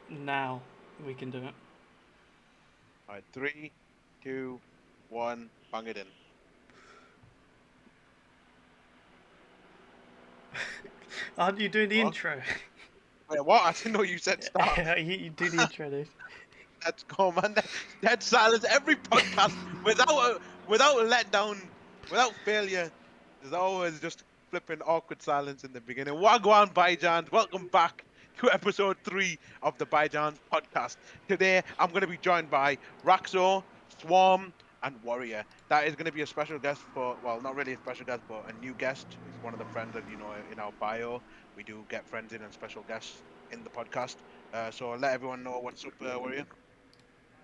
Now we can do it. All right, three, two, one, bang it in. Aren't you doing the What? intro? Wait, what? I didn't know you said start. You do the intro, dude. Let's go, man. Dead silence. Every podcast without a letdown, without failure. There's always just flipping awkward silence in the beginning. Wagwan Bhai Jaans. Welcome back to episode 3 of the Bhai Jaans podcast. Today I'm going to be joined by Raxo, Swarm, and Warrior. That is going to be a special guest for, well, not really a special guest, but a new guest. It's one of the friends that you know in our bio. We do get friends in and special guests in the podcast. So let everyone know what's up, Warrior.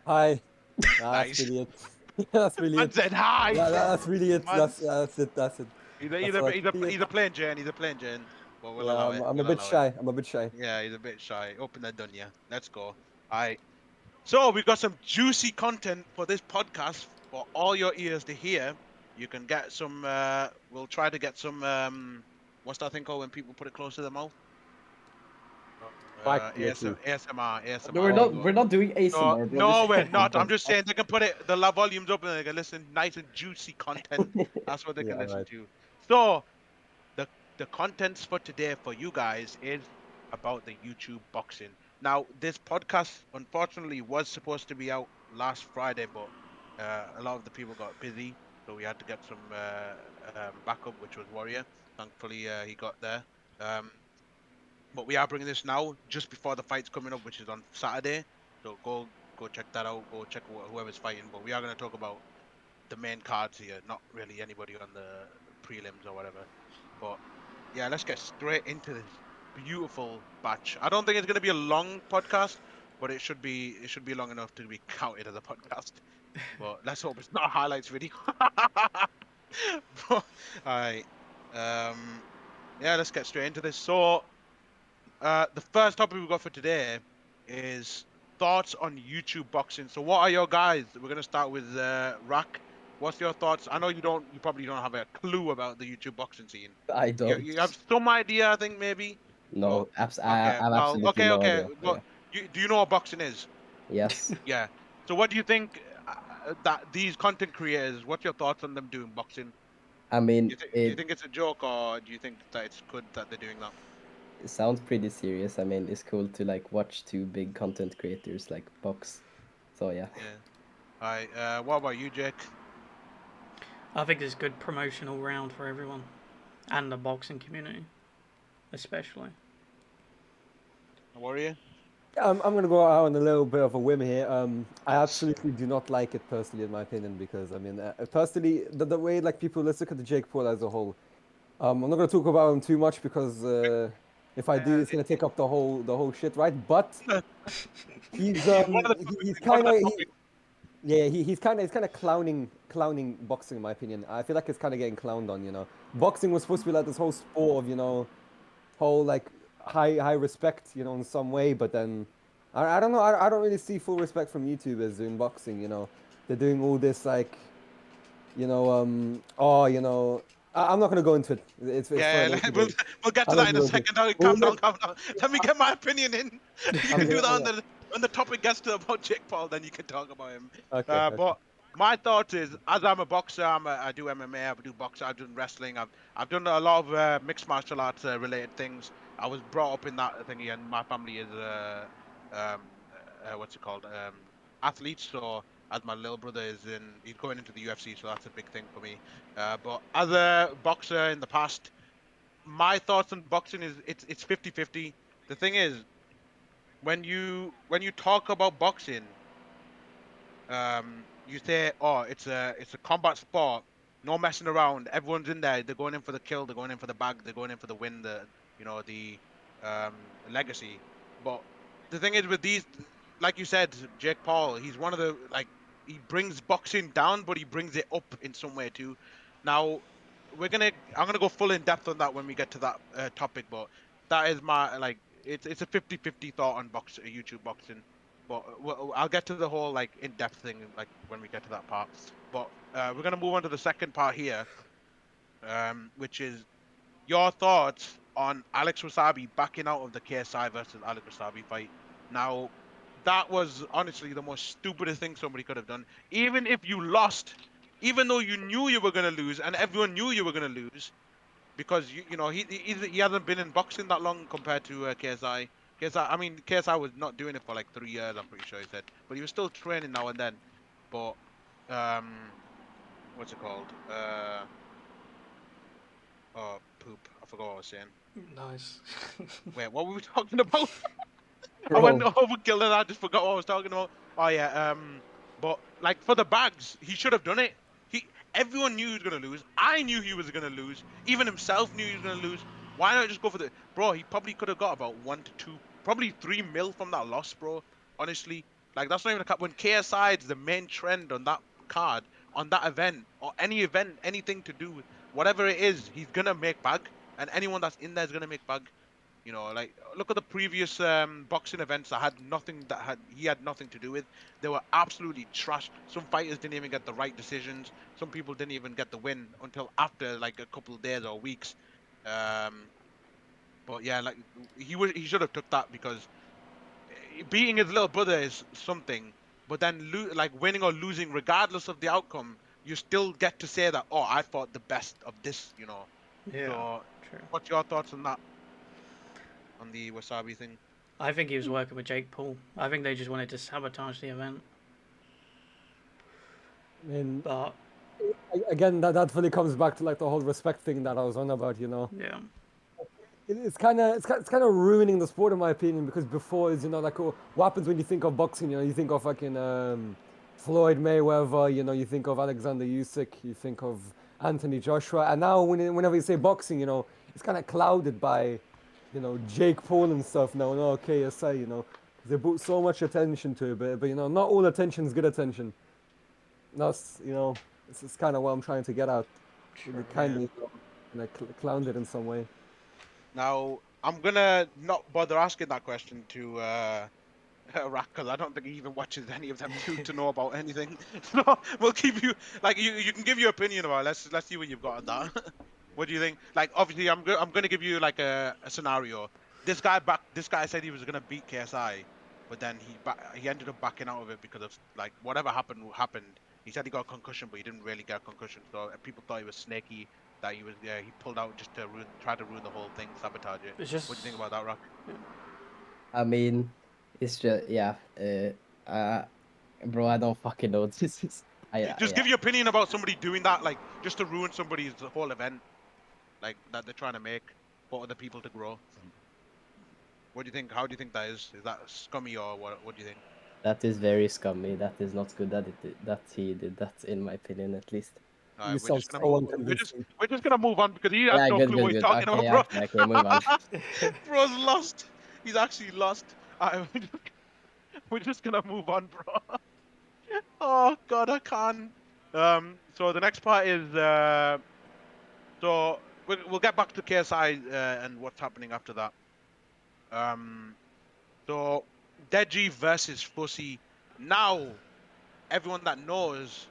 Hi. That's Nice. really it. That's really Man it. said hi. That's really it. Man, That's it. That's it. That's all I can see it. he's a plain Jane. He's a plain Jane. But we'll Yeah, allow I'm, it. I'm a We'll bit allow it. shy. I'm a bit shy. Yeah, he's a bit shy. Open that dunya. Let's go. All right. So we've got some juicy content for this podcast for all your ears to hear. You can get some. We'll try to get some. What's that thing called when people put it close to their mouth? Mic ASM, Bluetooth. ASMR, No, ASMR. we're There you not. go. We're not doing No, ASMR. We're no, just we're talking not. I'm about just saying they can put it the volumes up and they can listen nice and juicy content. That's what they Yeah, can listen right. to. So the the contents for today for you guys is about the YouTube boxing. Now, this podcast unfortunately was supposed to be out last Friday, but a lot of the people got busy, so we had to get some backup, which was Warrior. Thankfully, he got there. Um, but we are bringing this now, just before the fight's coming up, which is on Saturday. So go check that out. Go check whoever's fighting. But we are going to talk about the main cards here, not really anybody on the prelims or whatever. But yeah, let's get straight into this beautiful batch. I don't think it's going to be a long podcast, but it should be long enough to be counted as a podcast. But let's hope it's not a highlights video. But, all right. Um, yeah, let's get straight into this. So the first topic we got for today is thoughts on YouTube boxing. So, what are your guys? We're gonna start with Rack. What's your thoughts? I know you probably don't have a clue about the YouTube boxing scene. I You have don't. some idea, I think maybe. But No, I okay, have well, absolutely okay, no okay. idea. Well, Yeah. do you know what boxing is? Yes. Yeah. So, what do you think that these content creators? What's your thoughts on them doing boxing? I mean, Do you think it's a joke, or do you think that it's good that they're doing that? it sounds pretty serious. I mean, it's cool to like watch two big content creators like box. So yeah. Yeah. All right. What about you, Jake? I think it's a good promotional round for everyone, and the boxing community, especially. Warrior? I'm gonna go out on a little bit of a whim here. I Nice. absolutely do not like it personally, in my opinion, because I mean, personally, the way like people, let's look at the Jake Paul as a whole. I'm not gonna talk about him too much because if I do, Uh, it's gonna take up the whole shit, right? But he's he's one of the he's he's one of kind the of topic. yeah, he's kind of clowning boxing in my opinion. I feel like it's kind of getting clowned on, you know. Boxing was supposed to be like this whole sport of, whole like high respect, in some way, but then I don't know, I don't really see full respect from YouTubers doing boxing, you know. They're doing all this like, I'm not gonna go into it. It's for Yeah, another we'll day. we'll get to I'll let that in you a go into it. second. No, We'll calm down, let, calm down. Let me get my opinion in. You I'm can do gonna, that I'm gonna, when the topic gets to about Jake Paul, then you can talk about him. okay, okay. But my thoughts is, as I'm a boxer, I do MMA, I do boxing, I've done wrestling, I've done a lot of mixed martial arts related things. I was brought up in that thingy, and my family is um, what's it called, athletes. So as my little brother he's going into the UFC, so that's a big thing for me. But as a boxer in the past, my thoughts on boxing is it's 50-50. The thing is, when you talk about boxing, you say, oh, it's a combat sport, no messing around. Everyone's in there. They're going in for the kill. They're going in for the bag. They're going in for the win. The legacy. But the thing is with these, like you said, Jake Paul, he's one of the like he brings boxing down, but he brings it up in some way too. Now I'm gonna go full in depth on that when we get to that topic, but that is my like it's a 50-50 thought on YouTube boxing. But I'll get to the whole like in-depth thing like when we get to that part. But we're gonna move on to the second part here, which is your thoughts on Alex Wasabi backing out of the KSI versus Alex Wasabi fight. Now, that was honestly the most stupidest thing somebody could have done. Even if you lost, even though you knew you were gonna lose, and everyone knew you were gonna lose, because you know he hasn't been in boxing that long compared to KSI. I mean KSI was not doing it for like 3 years. I'm pretty sure he said, but he was still training now and then. But what's it called? Oh poop! I forgot what I was saying. Nice. Wait, what were we talking about? I went Bro, overkill and I just forgot what I was talking about. Oh yeah, but like for the bags, he should have done it. Everyone knew he was gonna lose. I knew he was gonna lose. Even himself knew he was gonna lose. Why not just go for the bro? He probably could have got about 1 to 2, probably 3 mil from that loss, bro. Honestly, like that's not even a cut. When KSI is the main trend on that card, on that event, or any event, anything to do with whatever it is, he's gonna make bag, and anyone that's in there is gonna make bag. You know, like look at the previous boxing events that had nothing that he had nothing to do with. They were absolutely trash. Some fighters didn't even get the right decisions. Some people didn't even get the win until after like a couple of days or weeks. Um, but yeah, like he should have took that because beating his little brother is something, but then like winning or losing, regardless of the outcome, you still get to say that, oh, I fought the best of this. You know. Yeah, So, true. what's your thoughts on that? On the wasabi thing? I think he was working with Jake Paul. I think they just wanted to sabotage the event. I mean, But again, that fully comes back to like the whole respect thing that I was on about, you know. yeah, It's kind of ruining the sport in my opinion because before is, you know, like, oh, what happens when you think of boxing? You know, you think of fucking Floyd Mayweather, you know, you think of Alexander Usyk, you think of Anthony Joshua, and now whenever you say boxing, you know, it's kind of clouded by, you know, Jake Paul and stuff now, no KSI, you know, 'cause they put so much attention to it, but you know, not all attention is good attention. That's, you know, it's kind of what I'm trying to get at. They true. kind Yeah. of, you know, clowned it in some way. Now, I'm gonna not bother asking that question to Rak because I don't think he even watches any of them to know about anything. So we'll keep you like you can give your opinion about it. Let's see what you've got on that. What do you think? Like obviously I'm gonna give you like a scenario. This guy said he was gonna beat KSI, but then he ended up backing out of it because of like whatever happened. He said he got a concussion, but he didn't really get a concussion. So people thought he was snaky. That he pulled out just to try to ruin the whole thing, sabotage it. It's What do you think just about that, Rock? I mean, it's just yeah. Bro, I don't fucking know. This is Just yeah. give your opinion about somebody doing that, like just to ruin somebody's whole event, like that they're trying to make for other people to grow. What do you think? How do you think that is? Is that scummy or what? What do you think? That is very scummy. That is not good that that he did that, in my opinion, at least. All You right, sound so unconvincing. we're just gonna move on because he has Yeah, no good, clue what good, he's good. talking about, Okay, bro. okay, okay. Move on. Bro's lost. He's actually lost. All right, we're just gonna move on, bro. Oh God, I can't. So the next part is so we'll get back to KSI and what's happening after that. Um, So DEJI versus FOUSEY. Now, everyone that knows,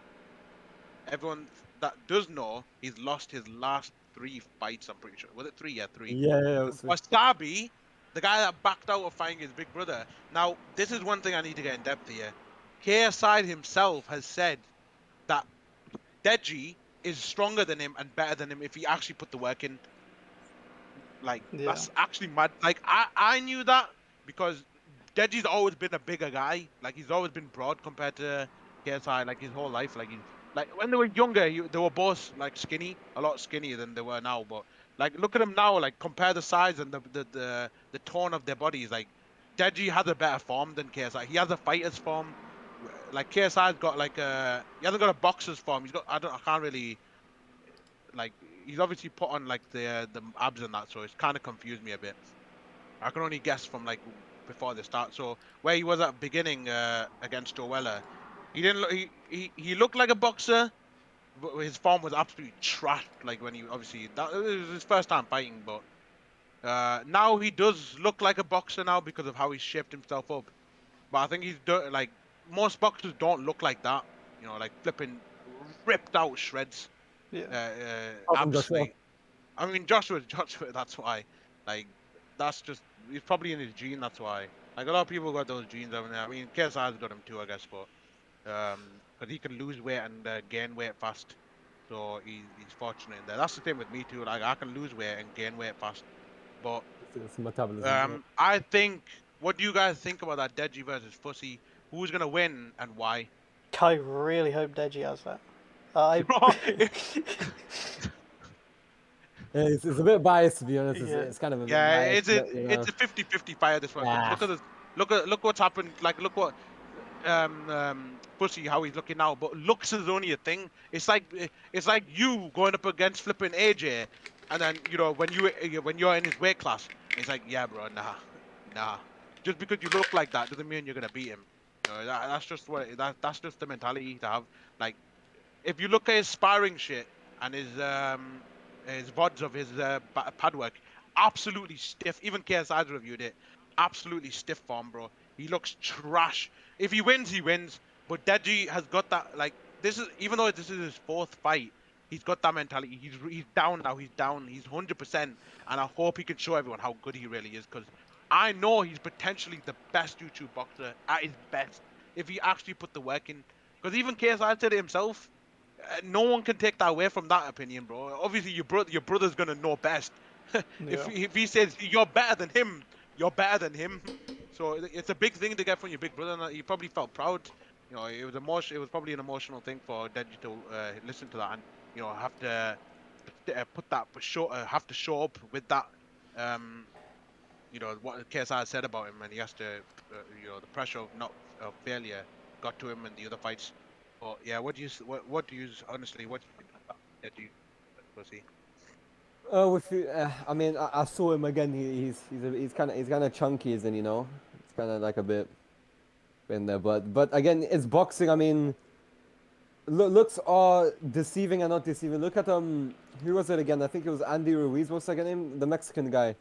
everyone that does know, he's lost his last 3 fights. I'm pretty sure. Was it 3? Yeah, 3. Yeah, yeah, yeah, Wasabi, the guy that backed out of fighting his big brother. Now, this is one thing I need to get in depth here. KSI himself has said that DEJI is stronger than him and better than him if he actually put the work in. Like yeah, that's actually mad. Like I knew that because Deji's always been a bigger guy. Like he's always been broad compared to KSI. Like his whole life. Like he's like when they were younger, they were both like skinny, a lot skinnier than they were now. But like look at them now. Like compare the size and the tone of their bodies. Like Deji has a better form than KSI. He has a fighter's form. Like KSI's got like he hasn't got a boxer's form. He's got I can't really like he's obviously put on like the abs and that, so it's kind of confused me a bit. I can only guess from like before the start. So where he was at the beginning against Joella, he didn't look, he looked like a boxer, but his form was absolutely trash. Like when he obviously that it was his first time fighting, but now he does look like a boxer now because of how he's shaped himself up. But I think he's done like most boxers don't look like that. You know, like flipping ripped out shreds. yeah. apart from Joshua. Absolutely. I mean, Joshua. That's why. Like, that's just he's probably in his gene. That's why. Like a lot of people got those genes over there. I mean, KSI's got them too, I guess, but because he can lose weight and gain weight fast, so he's fortunate in there. That's the same with me too. Like I can lose weight and gain weight fast, but It's metabolism. I think. What do you guys think about that DEJI versus FOUSEY? Who's gonna win and why? I really hope DEJI has that. I Bro, It's a bit biased to be honest. Yeah. It's kind of a bit yeah, biased, but you know. it's a 50-50 fight at this one. 'Cause Ah, look at this, look what's happened. Like look what FOUSEY how he's looking now. But looks is only a thing. It's like you going up against flipping AJ, and then you know when you're in his weight class, it's like yeah, bro, nah. Just because you look like that doesn't mean you're gonna beat him. You know, that's just that's just the mentality to have. Like if you look at his sparring shit and his VODs of his pad work, absolutely stiff. Even KSI's reviewed it. Absolutely stiff form, bro. He looks trash. If he wins, he wins. But DEJI has got that like this is even though this is his fourth fight, he's got that mentality. He's down now. He's down. He's 100%, and I hope he can show everyone how good he really is. Because I know he's potentially the best YouTube boxer at his best if he actually put the work in. Because even KSI said it himself. No one can take that away from that opinion, bro. Obviously, your brother's gonna know best. Yeah. If he says you're better than him, you're better than him. So it's a big thing to get from your big brother. And he probably felt proud. You know, it was emotion. It was probably an emotional thing for Deji to listen to that and you know have to put that show have to show up with that. Um, you know what KSI said about him, and he has to, you know, the pressure of not of failure got to him in the other fights. But yeah, what do you honestly what do you think about that? Do you pussy? I mean, I saw him again. He's kind of chunky, isn't he? You know, it's kind of like a bit in there. But again, it's boxing. I mean, looks are deceiving and not deceiving. Look at who was it again? I think it was Andy Ruiz. What's that name? The Mexican guy.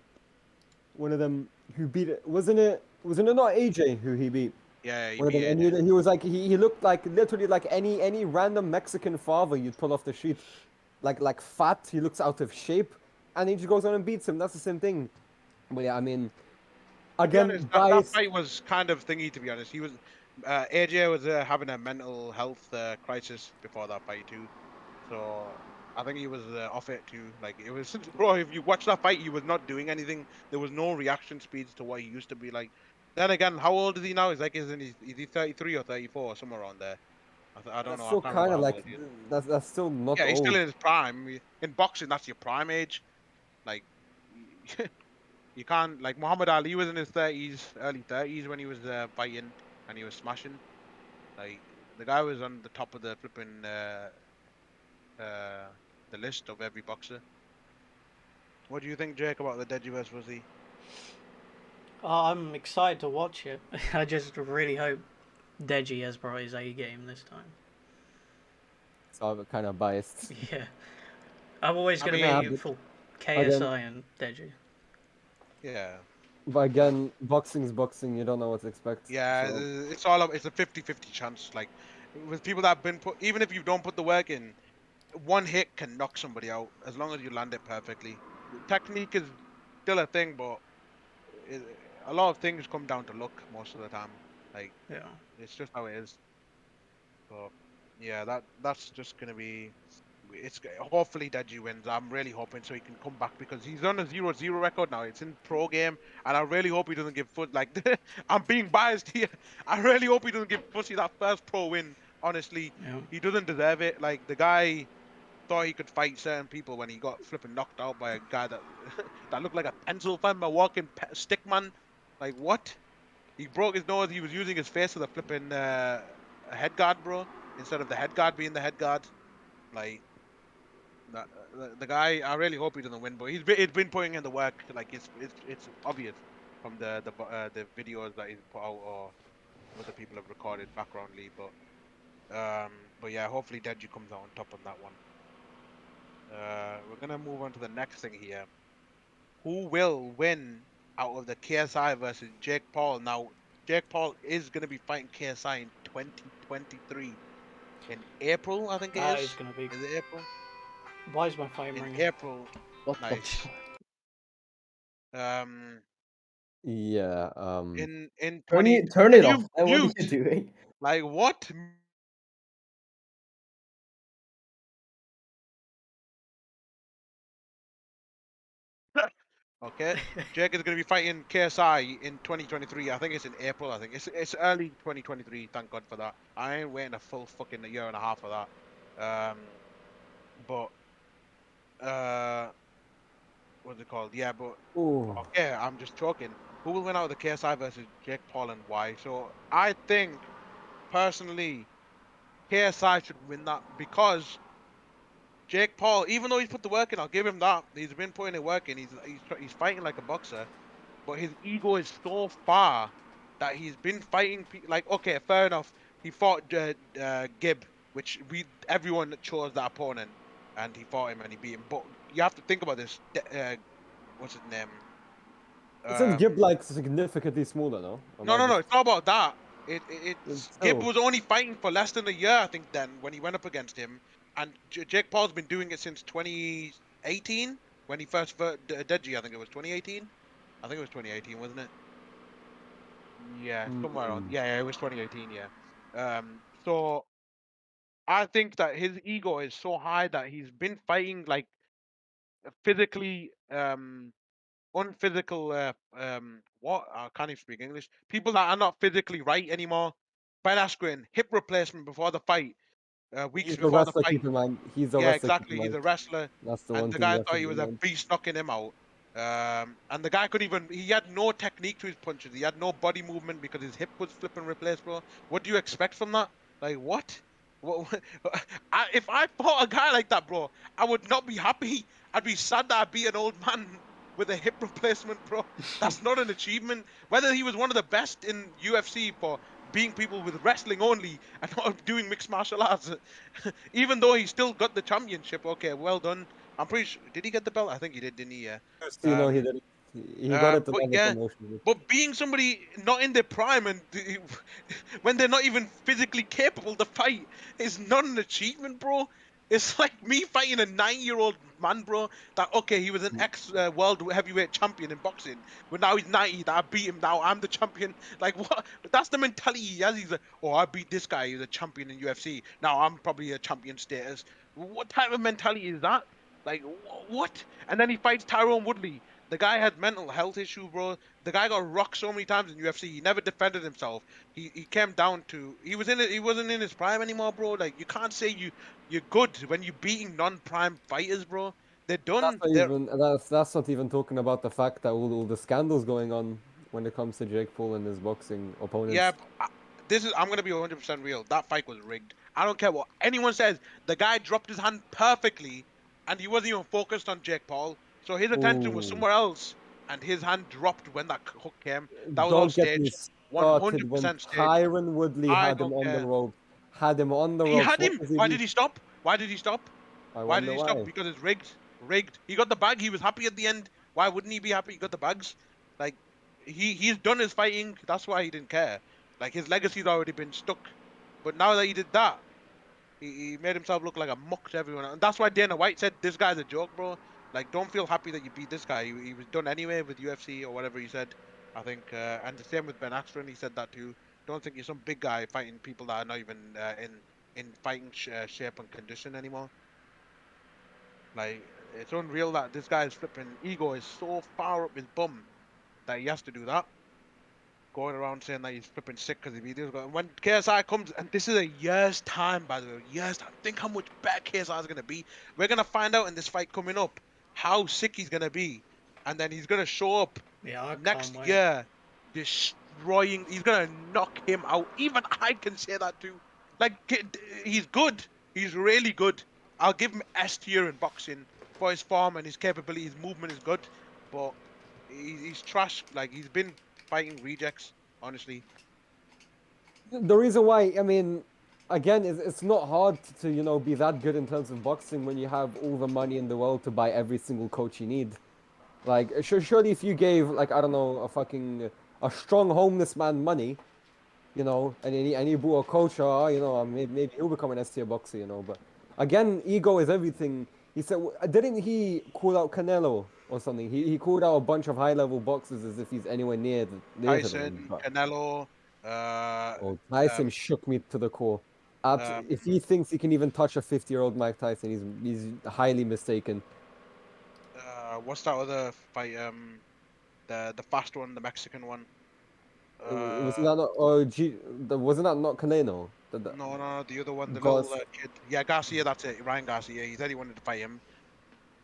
One of them who beat it. Wasn't it not AJ who he beat? Yeah, he One of beat them, and AJ. he was like he looked like literally like any random Mexican father you'd pull off the street, like fat. He looks out of shape, and he just goes on and beats him. That's the same thing. But yeah, I mean, To be again, honest, that biased. fight was kind of thingy. To be honest, he was AJ was having a mental health crisis before that fight too. So I think he was off it too. Like it was, bro. If you watch that fight, he was not doing anything. There was no reaction speeds to what he used to be like. Then again, how old is he now? He's like, is he 33 or 34 or somewhere around there? I don't That's know. I still can't remember kind of how like old he is. that's still not Yeah, he's still old. in his prime. In boxing, that's your prime age. Like, you can't like Muhammad Ali was in his 30s, early 30s when he was fighting and he was smashing. Like the guy was on the top of the flipping uh, the list of every boxer. What do you think, Jake, about the Deji vs. Fuzzy? I'm excited to watch it. I just really hope DEJI has brought his A game this time. So I'm kind of biased. Yeah. I'm always I going to Nah, be mean, but for again, KSI and DEJI. yeah, but again, boxing's boxing. You don't know what to expect. yeah, So it's a 50-50 chance. Like with people that have been put, even if you don't put the work in, one hit can knock somebody out as long as you land it perfectly. Technique is still a thing, but it, a lot of things come down to luck most of the time. Like Yeah. it's just how it is. But yeah, that's just gonna be. Hopefully Deji wins. I'm really hoping so he can come back because he's on a 0-0 record now. It's in pro game, and I really hope he doesn't give foot like I'm being biased here. I really hope he doesn't give Fussy that first pro win. Honestly, Yeah. he doesn't deserve it. Like the guy thought he could fight certain people when he got flipping knocked out by a guy that that looked like a pencil fan, a walking stick man. Like what? He broke his nose. He was using his face as a flipping a head guard, bro, instead of the head guard being the head guard. Like the guy, I really hope he doesn't win, but he's been putting in the work. Like it's obvious from the videos that he's put out or other people have recorded backgroundly. But yeah, hopefully Deji comes out on top on that one. We're gonna move on to the next thing here. Who will win out of the KSI versus Jake Paul? Now, Jake Paul is gonna be fighting KSI in 2023 in April, I think it That is is. going to be. Is it April? Why is my phone In ringing? April. What the Nice. Um, Yeah. in Turn 20, turn it and off. you What are you mute. doing? Like what? Okay. Jake is going to be fighting KSI in 2023. I think it's in April. I think it's early 2023. Thank God for that. I ain't waiting a full fucking year and a half for that. But what's it called? Yeah, but Ooh. okay, I'm just talking. Who will win out of the KSI versus Jake Paul and why? So I think personally, KSI should win that because Jake Paul, even though he's put the work in, I'll give him that. He's been putting the work in. He's fighting like a boxer, but his ego is so far that he's been fighting. Like, okay, fair enough. He fought Gibb, which everyone chose that opponent, and he fought him and he beat him. But you have to think about this. What's his name? Isn't Um, Gib like significantly smaller, no? Am no, I no, no. just It's not about that. It's Gibb still? was only fighting for less than a year, I think, then when he went up against him, and Jake Paul's been doing it since 2018 when he first fought DEJI. I think it was 2018. I think it was 2018, wasn't it? Yeah, somewhere around. Mm. Yeah, yeah, it was 2018. Yeah. So I think that his ego is so high that he's been fighting like physically, unphysical. What? I can't even speak English. People that are not physically right anymore. Ben Askren, hip replacement before the fight, weeks He's a before the wrestler, fight. keep in mind. He's a Yeah, wrestler, keep in exactly. He's mind. a wrestler, That's the and one the thing you guy have to thought he keep was in a mind. beast knocking him out. And the guy couldn't even. He had no technique to his punches. He had no body movement because his hip was flipping replaced, bro. What do you expect from that? Like what? If I fought a guy like that, bro, I would not be happy. I'd be sad that I'd be an old man with a hip replacement, bro. That's not an achievement. Whether he was one of the best in UFC for being people with wrestling only and not doing mixed martial arts, even though he still got the championship. Okay, well done. I'm pretty sure. Did he get the belt? I think he did, didn't he? Yeah. Just, you know, he Um. did it. He got it to But another yeah. promotion. But being somebody not in their prime and when they're not even physically capable to fight is not an achievement, bro. It's like me fighting a 9-year-old man, bro. That okay, he was an ex world heavyweight champion in boxing, but now he's 90. That I beat him. Now I'm the champion. Like what? That's the mentality he has. He's like, oh, I beat this guy. He's a champion in UFC. Now I'm probably a champion status. What type of mentality is that? Like what? And then he fights Tyrone Woodley. The guy had mental health issue, bro. The guy got rocked so many times in UFC. He never defended himself. He came down to he was in it. He wasn't in his prime anymore, bro. Like you can't say you're good when you're beating non-prime fighters, bro. They're That's done. not They're even that's not even talking about the fact that all the scandals going on when it comes to Jake Paul and his boxing yeah. opponents. This is I'm gonna be 100% real. That fight was rigged. I don't care what anyone says. The guy dropped his hand perfectly, and he wasn't even focused on Jake Paul. So his attention was Ooh, somewhere else, and his hand dropped when that hook came. That was all don't get me staged. One started hundred when percent staged. Tyron Woodley I had him don't on the care. ropes. Had him on the He ropes. had What him. does he Why do? did he stop? Why did he stop? I Why did wonder he stop? why. Because it's rigged. Rigged. He got the bag. He was happy at the end. Why wouldn't he be happy? He got the bags. Like he's done his fighting. That's why he didn't care. Like his legacy's already been stuck. But now that he did that, he made himself look like a muck to everyone. And that's why Dana White said this guy's a joke, bro. Like don't feel happy that you beat this guy. He was done anyway with UFC or whatever he said. I think, and the same with Ben Askren. He said that too. Don't think you're some big guy fighting people that are not even in fighting shape and condition anymore. Like it's unreal that this guy's flipping ego is so far up his bum that he has to do that. Going around saying that he's flipping sick because he beat this guy. When KSI comes, and this is a year's time, by the way, year's time. Think how much better KSI is gonna be. We're gonna find out in this fight coming up how sick he's gonna be, and then he's gonna show up Yeah, I can't next wait. year, destroying. He's gonna knock him out. Even I can say that too. Like he's good. He's really good. I'll give him S tier in boxing for his form and his capability. His movement is good, but he's trash. Like he's been fighting rejects, honestly. The reason why, I mean, again, it's not hard to, you know, be that good in terms of boxing when you have all the money in the world to buy every single coach you need. Like, surely if you gave, like, I don't know, a strong homeless man money, you know, and he bought a coach, or, you know, maybe he'll become an S-tier boxer, you know. But again, ego is everything. He said, didn't he call out Canelo or something. He called out a bunch of high level boxers as if he's anywhere near to them. Tyson, Canelo, Oh, Tyson um, shook me to the core. um, If he thinks he can even touch a 50-year-old Mike Tyson, he's highly mistaken. what's that other fight? The fast one, the Mexican one. Wasn't that not? Oh, wasn't that not Canelo? No, the other one, the little Gus. kid. Yeah, Garcia, that's it. Ryan Garcia. He said he wanted to fight him.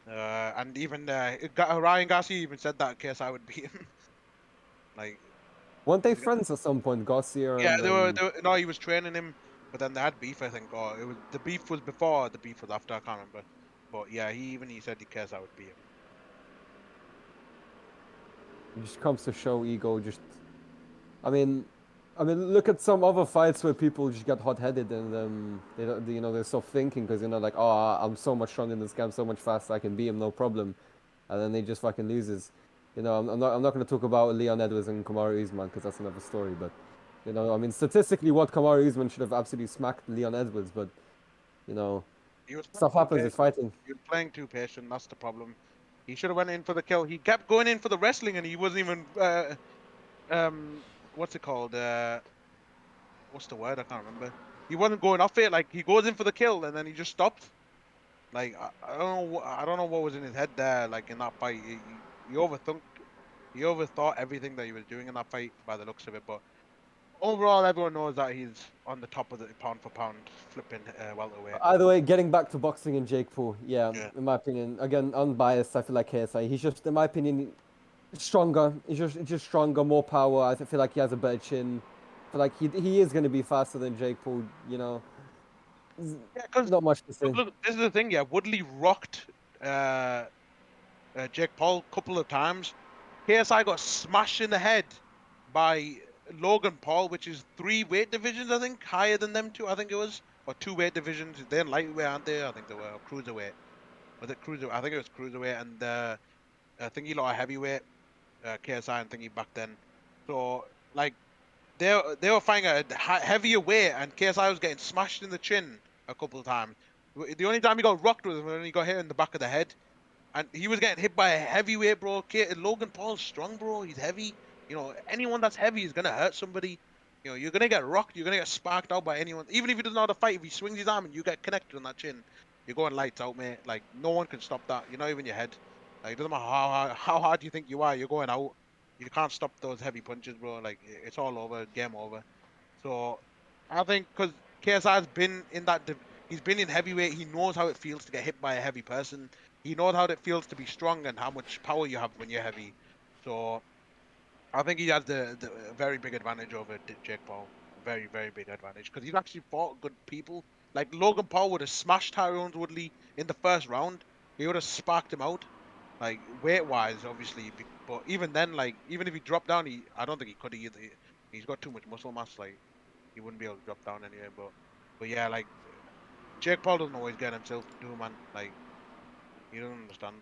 And even Ryan Garcia even said that KSI would beat him. Like, Weren't they he's got, friends at some point, Garcia yeah, and no, he was training him, but then they had beef, I think, or it was the beef was before, the beef was after. I can't remember. But yeah, he said he KSI would beat him. it just comes to show ego. I mean, look at some other fights where people just get hot-headed and they don't, they stop thinking because like, oh, I'm so much stronger in this game, so much faster, I can beat him, no problem, and then they just fucking loses. I'm not going to talk about Leon Edwards and Kamaru Usman because that's another story. But I mean, statistically, what Kamaru Usman should have absolutely smacked Leon Edwards, but you know, He was playing stuff too happens. It's patient. fighting. He was playing too patient. That's the problem. He should have went in for the kill. He kept going in for the wrestling, and he wasn't even what's it called? What's the word? I can't remember. He wasn't going off it. Like he goes in for the kill, and then he just stopped. Like I don't know. I don't know what was in his head there. Like in that fight, he overthunk. He overthought everything that he was doing in that fight, by the looks of it. But overall, everyone knows that he's on the top of the pound for pound flipping welterweight. Either way, getting back to boxing and Jake Paul, yeah, Yeah. in my opinion, again, unbiased, I feel like KSI. He's just, in my opinion, stronger. He's just stronger, more power. Feel like he has a better chin. I feel like he is going to be faster than Jake Paul. Yeah, because Not much to say. look, this is the thing. Yeah, Woodley rocked uh, Jake Paul a couple of times. KSI got smashed in the head by Logan Paul, which is 3 weight divisions, I think, higher than them two. I think it was, or 2 weight divisions. They're lightweight, aren't they? I think they were, or cruiserweight. Was it cruiser? I think it was cruiserweight, and I think he lot a heavyweight. KSI and thingy back then. So like they were fighting a heavier weight, and KSI was getting smashed in the chin a couple of times. The only time he got rocked was when he got hit in the back of the head, and he was getting hit by a heavyweight, bro. Logan Paul's strong, bro. He's heavy. Anyone that's heavy is gonna hurt somebody. You're gonna get rocked. You're gonna get sparked out by anyone. Even if he doesn't know how to fight, if he swings his arm and you get connected on that chin, you're going lights out, mate. Like no one can stop that. You're not even your head. Like it doesn't matter how hard you think you are, you're going out. You can't stop those heavy punches, bro. Like it's all over, game over. So I think because KSI's been in he's been in heavyweight. He knows how it feels to get hit by a heavy person. He knows how it feels to be strong and how much power you have when you're heavy. So I think he has the very big advantage over Jake Paul. Very, very big advantage because he's actually fought good people. Like Logan Paul would have smashed Tyrone Woodley in the first round. He would have sparked him out. Like weight wise, obviously, but even then, like even if he dropped down, I don't think he could either. He's got too much muscle mass. Like he wouldn't be able to drop down anyway. But yeah, like Jake Paul doesn't always get himself to do, man. Like you don't understand.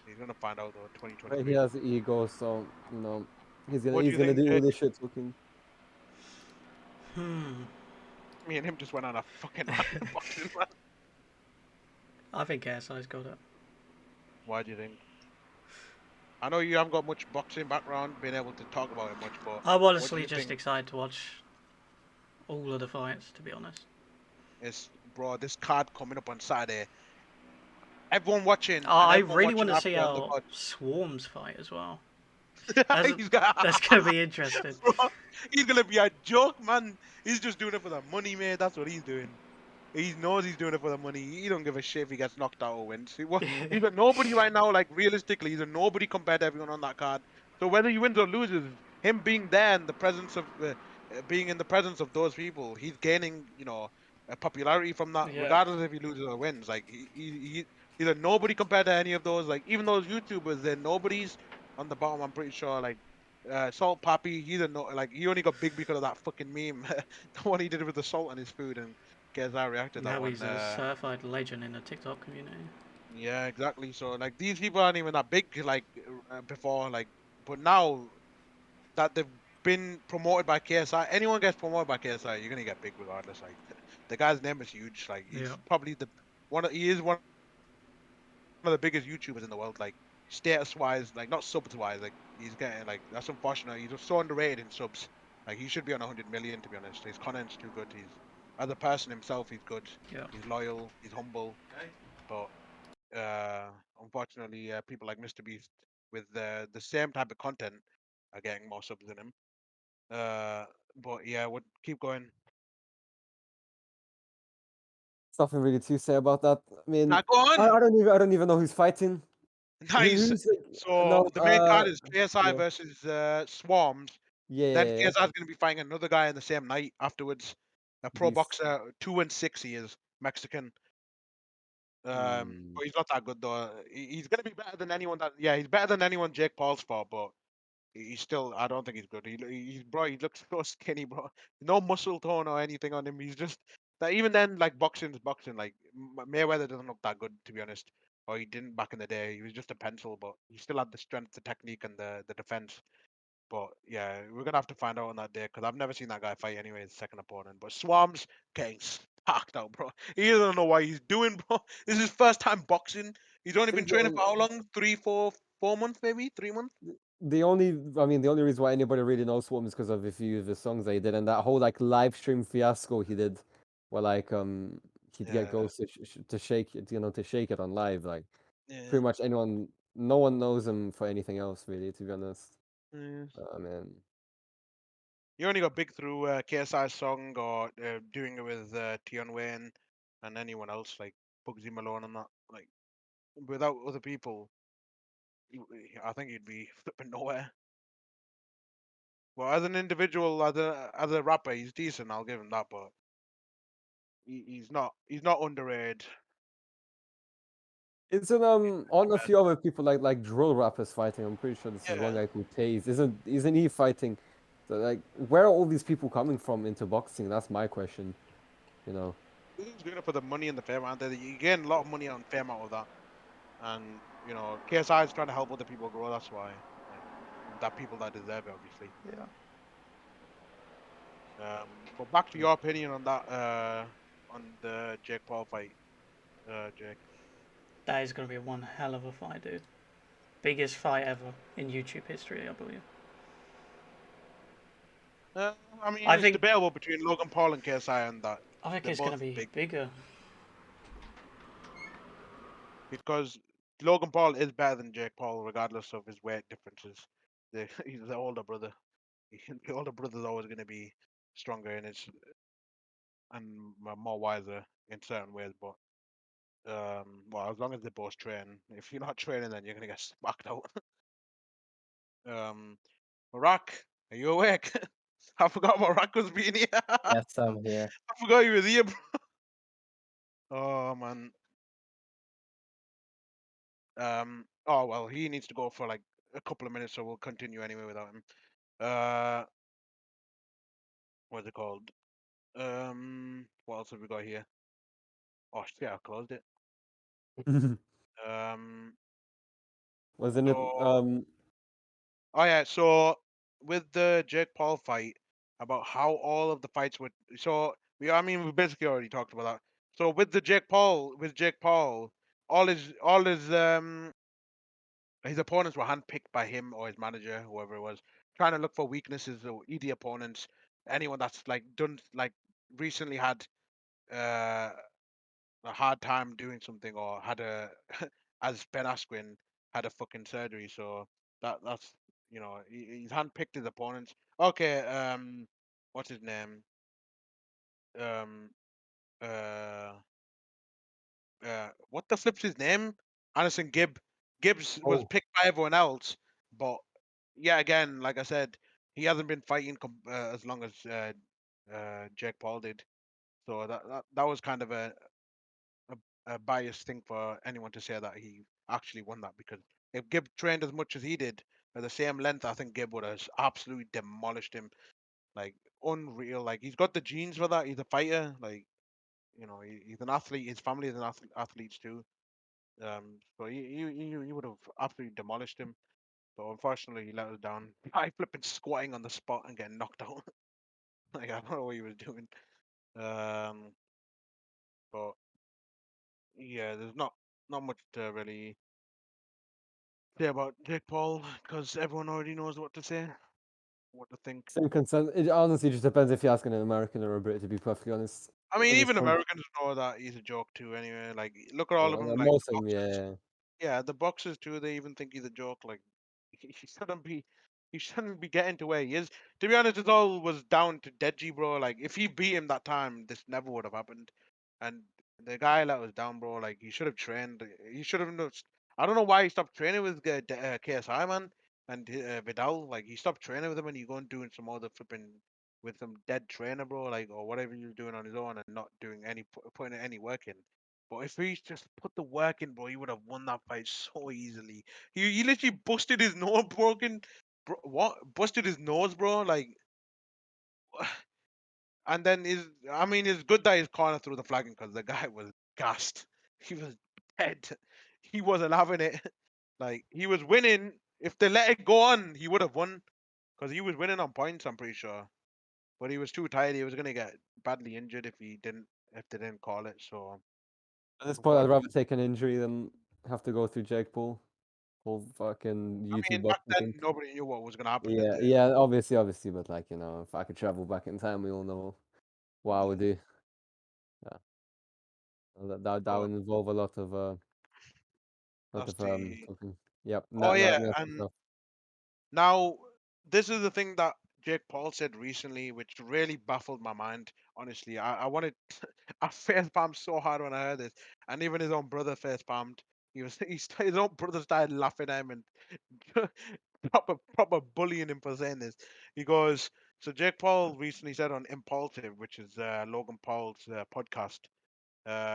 He's gonna find out though. But he 2023. has ego, so he's gonna What do he's you gonna think, do all Jake? this shit talking. Me and him just went on a fucking boxing, man. I think KSI's got it. Why do you think? I know you haven't got much boxing background, being able to talk about it much, but I'm what do honestly you just think? excited to watch all of the fights, to be honest. Is bro, this card coming up on Saturday. Everyone watching and I everyone really watching want to see after on the our pod. Swarmz fight as well. That's, He's got, that's going to be interesting. bro, he's gonna be a joke, man. He's just doing it for the money, man. That's what he's doing. He knows he's doing it for the money. He don't give a shit if he gets knocked out or wins. He's got nobody right now. Like realistically, he's a nobody compared to everyone on that card. So whether he wins or loses, him being there in the presence of being in the presence of those people, he's gaining, a popularity from that, Yeah. regardless if he loses or wins. Like he's a nobody compared to any of those. Like even those YouTubers, they're nobodies on the bottom. I'm pretty sure. Like Salt Pappy, he's a no. Like he only got big because of that fucking meme, the one he did with the salt on his food and. Guess I reacted that Now one. he's a certified legend in the TikTok community. Yeah, exactly. So like these people aren't even that big like before. Like, but now that they've been promoted by KSI, anyone gets promoted by KSI, you're gonna get big regardless. Like, the guy's name is huge. Like, he's Yeah. probably he is one of the biggest YouTubers in the world. Like, status-wise, like not subs-wise, like he's getting like that's unfortunate. He's just so underrated in subs. Like he should be on 100 million to be honest. His content's too good. He's as a person himself, he's good. Yeah. He's loyal. He's humble. But unfortunately, people like Mr. Beast with the same type of content are getting more subs than him. But yeah, would keep going. Nothing really to say about that. I mean, Now go on. I don't even know who's fighting. Nice. Who's like, So no, the main card is KSI yeah, versus Swarmz. yeah, Then yeah, yeah. KSI is going to be fighting another guy in the same night afterwards. A pro Beast. boxer, 2-6 he is, Mexican. Mm. But he's not that good though. He's going to be better than anyone that. Yeah, he's better than anyone Jake Paul's fought, but he's still. I don't think he's good. He's bro. He looks so skinny, bro. No muscle tone or anything on him. He's just that. Even then, like boxing's boxing. Like Mayweather doesn't look that good to be honest. Or he didn't back in the day. He was just a pencil, but he still had the strength, the technique, and the defense. But yeah, we're gonna have to find out on that day because I've never seen that guy fight anyway. His second opponent, but Swarm's getting packed out, bro. He doesn't know what he's doing, bro. This is his first time boxing. He's only I been think training for how long? 3, 4 months, maybe 3 months. the only, I mean, the only reason why anybody really knows Swarm is because of a few of the songs that he did, and that whole like live stream fiasco he did, where like he'd get Yeah, ghosts to shake it, to shake it on live. Like yeah. pretty much anyone, no one knows him for anything else really, to be honest. Yeah. Man, You only got big through KSI's song or doing it with Tion Wayne and anyone else like Bugsy Malone and that. Like without other people, I think you'd be flipping nowhere. Well, as an individual, as a rapper, he's decent. I'll give him that, but he's not underrated. isn't on a few other people like drill rappers fighting? I'm pretty sure this is one Yeah, guy called Taze. Isn't he fighting? So, like, where are all these people coming from into boxing? That's my question. You know. he's doing it for the money and the fame, aren't they? You gain a lot of money on fame out of that, and KSI is trying to help other people grow. That's why, like, that people that deserve it, obviously. Yeah. But back to your opinion on that, on the Jake Paul fight, Jake. That is going to be one hell of a fight, dude. Biggest fight ever in YouTube history, I believe. I mean, I it's think debatable between Logan Paul and KSI, and that I think they're it's going to both be big bigger. because Logan Paul is better than Jake Paul, regardless of his weight differences. He's the older brother. The older brother's always going to be stronger in his and more wiser in certain ways, but well, as long as they both train. If you're not training, then you're gonna get smacked out. um, Rock, are you awake? I forgot what Rock was being here. I Yes, I'm here. forgot he was here, bro. Oh man. Oh well, he needs to go for like a couple of minutes, so we'll continue anyway without him. Uh, what's it called? What else have we got here? Oh shit, I closed it. Um, Wasn't it? so Oh yeah, so with the Jake Paul fight, about how all of the fights would I mean we basically already talked about that. So with Jake Paul, all his opponents were handpicked by him or his manager, whoever it was, trying to look for weaknesses or easy opponents, anyone that's like done like recently had uh a hard time doing something or had a as Ben Askren had a fucking surgery, so that's he's handpicked his opponents. Okay, what's his name? Um, uh, what the flip's his name? Anderson Gibbs was Oh, picked by everyone else, but yeah, again, like I said, he hasn't been fighting as long as Jake Paul did. So that was kind of a biased thing for anyone to say that he actually won that because if Gibb trained as much as he did at the same length, I think Gibb would have absolutely demolished him. Like unreal. Like he's got the genes for that. He's a fighter. Like he's an athlete. His family is an athletes too. So he would have absolutely demolished him. But unfortunately, he let us down by flipping squatting on the spot and getting knocked out. Like I don't know what he was doing. Um, but yeah, there's not much to really say about Jake Paul? Because everyone already knows what to say, what to think. Same concern. It honestly just depends if you're asking an American or a Brit, to be perfectly honest. I mean, At this even point. Americans know that he's a joke too. Anyway, like look at all of Well, them. Like most the of them, boxers. yeah. Yeah, the boxers too. They even think he's a joke. Like he shouldn't be. He shouldn't be getting to where he is. To be honest, it all was down to DEJI, bro. Like if he beat him that time, this never would have happened. And the guy let us down, bro. Like he should have trained. He should have. I don't know why he stopped training with KSI, man, and Vidal. Like he stopped training with him, and he going doing some other flipping with some dead trainer, bro. Like or whatever he was doing on his own, and not doing any putting any work in. But if he just put the work in, bro, he would have won that fight so easily. He literally busted his nose, what? Busted his nose, bro. Like, and then I mean, it's good that his corner threw the flagging because the guy was gassed. He was dead. He wasn't having it. Like, he was winning. If they let it go on, he would have won because he was winning on points. I'm pretty sure, but he was too tired. He was gonna get badly injured if they didn't call it. So, At this point, I'd unfortunately. rather take an injury than have to go through Jake Paul. Whole fucking I YouTube mean, back boxing then thing. nobody knew what was gonna happen, did Yeah, they? yeah, obviously, but like, if I could travel back in time, we all know what I would Yeah. do. Yeah. That But would involve a lot that's of the. talking. Yep, Oh yeah, that's and stuff. now, this is the thing that Jake Paul said recently, which really baffled my mind. Honestly, I wanted, I face palmed so hard when I heard this, and even his own brother face palmed. His own brother started laughing at him and proper bullying him for saying this. He goes, so Jake Paul recently said on Impulsive, which is Logan Paul's podcast.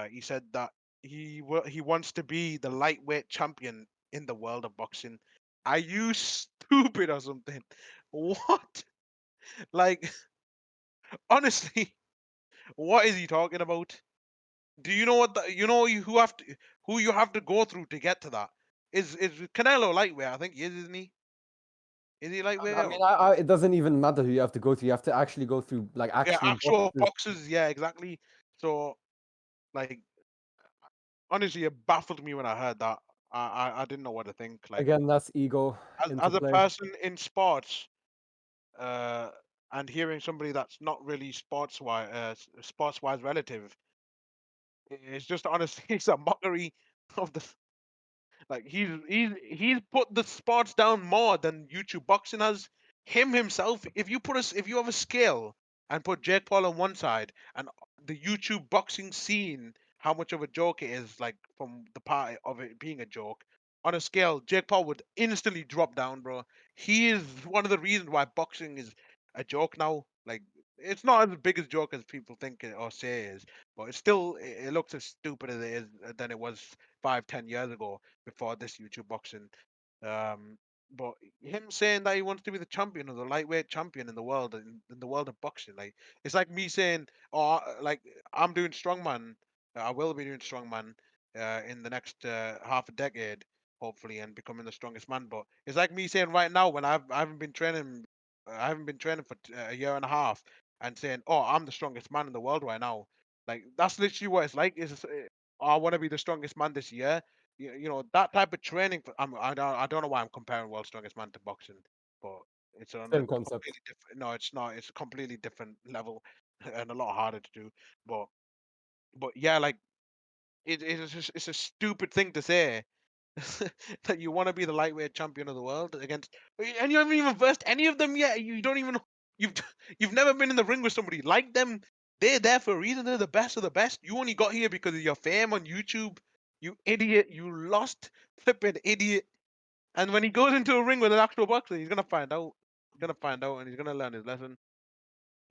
He said that he wants to be the lightweight champion in the world of boxing. Are you stupid or something? What? Like, honestly, what is he talking about? Do you know what who you have to go through to get to that? Is Canelo lightweight? I think he is, isn't he? Is he lightweight? I mean, it doesn't even matter who you have to go to. You have to actually go through like Yeah, actual actual boxes. boxers. Yeah, exactly. So, like, honestly, it baffled me when I heard that. I didn't know what to think. Like, Again, that's ego into as a play. person in sports, uh, and hearing somebody that's not really sports wise relative, it's just honestly it's a mockery of the like he's put the sports down more than YouTube boxing has. Him himself, if you have a scale and put Jake Paul on one side and the YouTube boxing scene, how much of a joke it is, like from the part of it being a joke, on a scale, Jake Paul would instantly drop down, bro. He is one of the reasons why boxing is a joke now. Like it's not as big a joke as people think or say it is, but it's still it looks as stupid as it is than it was 5, 10 years ago before this YouTube boxing. Um, but him saying that he wants to be the champion or the lightweight champion in the world in the world of boxing, like it's like me saying, "Oh, like I'm doing strongman. I will be doing strongman in the next half a decade, hopefully, and becoming the strongest man." But it's like me saying right now when I haven't been training, I haven't been training for a year and a half, and saying, "Oh, I'm the strongest man in the world right now." Like that's literally what it's like. Is I want to be the strongest man this year. You know that type of training. I don't know why I'm comparing World's Strongest Man to boxing, but it's on a Same concept. completely different. No, it's not. It's a completely different level and a lot harder to do. But yeah, like it's a stupid thing to say that you want to be the lightweight champion of the world against, and you haven't even versed any of them yet. You don't even you've you've never been in the ring with somebody like them. They're there for a reason. They're the best of the best. You only got here because of your fame on YouTube. You idiot. You lost, flipping idiot. And when he goes into a ring with an actual boxer, he's gonna find out. He's gonna find out, and he's gonna learn his lesson.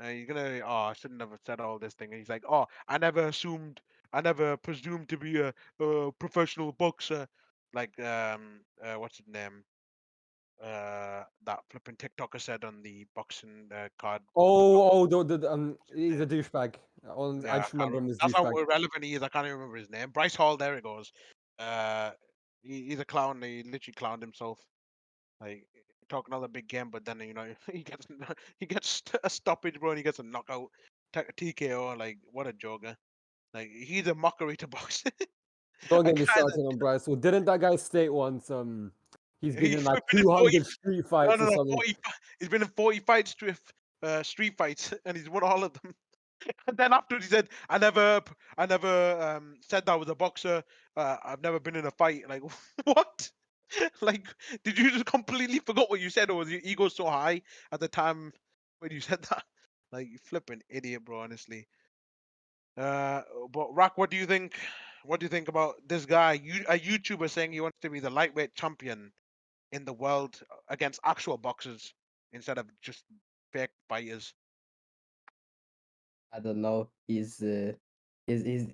And he's gonna, oh, I shouldn't have said all this thing. And he's like, oh, I never presumed to be a professional boxer. Like, what's his name? That flipping TikToker said on the boxing card. He's a douchebag. I Yeah, I just can't remember him remember. as That's how douchebag. irrelevant he is. I can't even remember his name. Bryce Hall. There it goes. He's a clown. He literally clowned himself. Like talking all the big game, but then he gets a stoppage, bro, and he gets a knockout, TKO. Like what a joker! Like he's a mockery to boxing. Don't A get me guy that started on Bryce. Well, didn't that guy state once? He's been in He's like been in 40, 200 street no, fights no, or no, something. 40, he's been in 40 fights, street fights, and he's won all of them. And then afterwards, he said, I never said that I was a boxer. I've never been in a fight." Like, what? Like, did you just completely forgot what you said, or was your ego so high at the time when you said that? Like, you flipping idiot, bro. Honestly. But Rock, what do you think? What do you think about this guy? A YouTuber saying he wants to be the lightweight champion in the world against actual boxers instead of just fake fighters. I don't know. His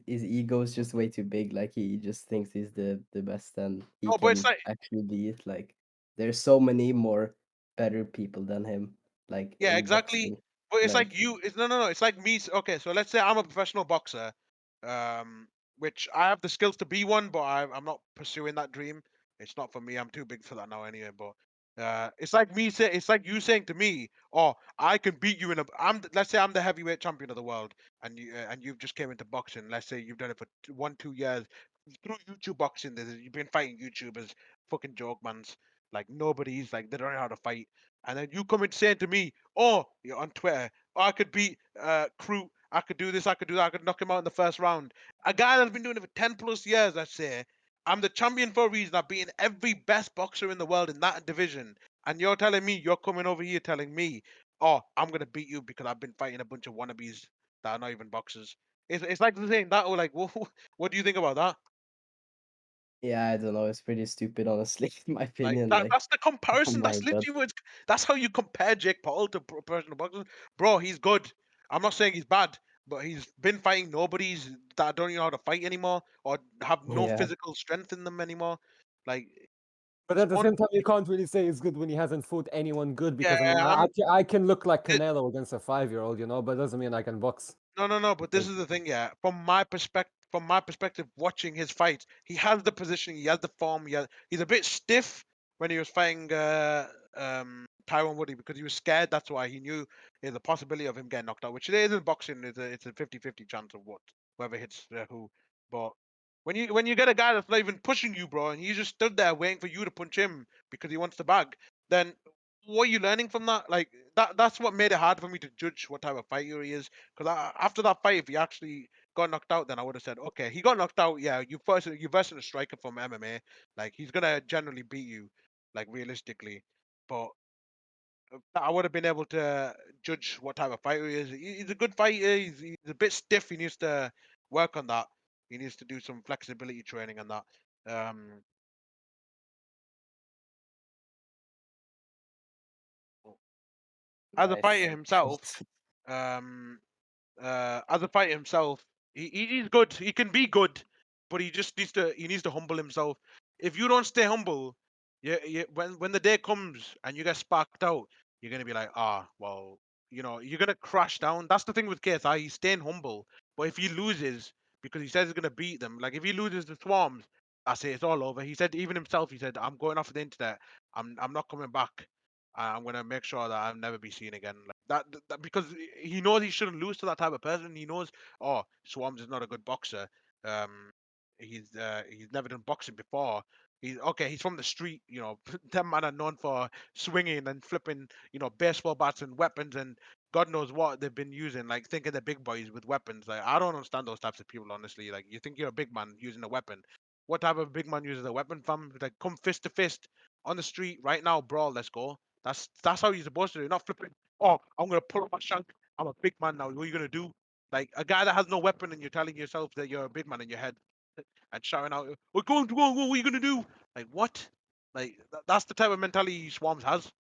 ego is just way too big. Like he just thinks he's the best and he No, but it's can like, actually be it. Like there's so many more better people than him. Like yeah, in exactly. boxing. But it's like Like you. It's no. It's like me. Okay, so let's say I'm a professional boxer, um, which I have the skills to be one, but I'm not pursuing that dream. It's not for me. I'm too big for that now anyway. But it's like me say. It's like you saying to me, "Oh, I can beat you in a." Let's say I'm the heavyweight champion of the world, and you've just came into boxing. Let's say you've done it for 1-2 years through YouTube boxing. You've been fighting YouTubers, fucking joke mans. Like nobody's like they don't know how to fight. And then you come and say to me, "Oh, you're on Twitter. Oh, I could beat Crew. I could do this. I could do that. I could knock him out in the first round." A guy that's been doing it for 10+ years, let's say. I'm the champion for a reason. I've beaten every best boxer in the world in that division. And you're telling me, you're coming over here telling me, "Oh, I'm gonna beat you because I've been fighting a bunch of wannabes that are not even boxers." It's like the saying that, or like, what do you think about that? yeah, I don't know. It's pretty stupid, honestly, in my Like opinion. that, Like that's the oh comparison. my That's god. literally that's how you compare Jake Paul to professional boxers. Bro, he's good. I'm not saying he's bad, but he's been fighting nobodies that don't even know how to fight anymore or have no Yeah. physical strength in them anymore. Like But it's at the on. same time, you can't really say he's good when he hasn't fought anyone good because I mean, Yeah, I can look like it- Canelo against a 5-year-old, but it doesn't mean I can box. no. But this Like, is the thing, yeah. From my perspective, watching his fights, he has the positioning, he has the form. He's a bit stiff when he was fighting Tyron Woodley because he was scared. That's why he knew there's a possibility of him getting knocked out, which it is in boxing. It's a 50-50 chance of whoever hits who. But when you get a guy that's not even pushing you, bro, and he just stood there waiting for you to punch him because he wants to bag, then what are you learning from that? Like that's what made it hard for me to judge what type of fighter he is. Because after that fight, if he actually got knocked out, then I would have said, okay, he got knocked out. Yeah, you versing a striker from MMA. Like he's gonna generally beat you, like realistically. But I would have been able to judge what type of fighter he is. He's a good fighter. He's a bit stiff. He needs to work on that. He needs to do some flexibility training on that. Um, as a fighter Nice. himself, um, as a fighter himself, he's good. He can be good, but he needs to humble himself. If you don't stay humble, when the day comes and you get sparked out, you're gonna be like, well, you're gonna crash down. That's the thing with KSI. He's staying humble, but if he loses because he says he's gonna beat them, like if he loses the Swarmz, I say it's all over. He said even himself, he said, "I'm going off the internet. I'm not coming back. I'm gonna make sure that I'll never be seen again." Like that because he knows he shouldn't lose to that type of person. He knows, oh, Swarmz is not a good boxer. Um, he's never done boxing before. He's okay. He's from the street. Them man are known for swinging and flipping. Baseball bats and weapons and God knows what they've been using. Like thinking they're big boys with weapons. Like I don't understand those types of people. Honestly, like you think you're a big man using a weapon. What type of big man uses a weapon, fam? Like come fist to fist on the street right now, brawl. Let's go. That's how you're supposed to do. Not flipping. Oh, I'm gonna pull up my shank. I'm a big man now. What are you gonna do? Like a guy that has no weapon, and you're telling yourself that you're a big man in your head, and shouting out, "We're going to go. What are you gonna do?" Like what? Like that's the type of mentality Swarmz has,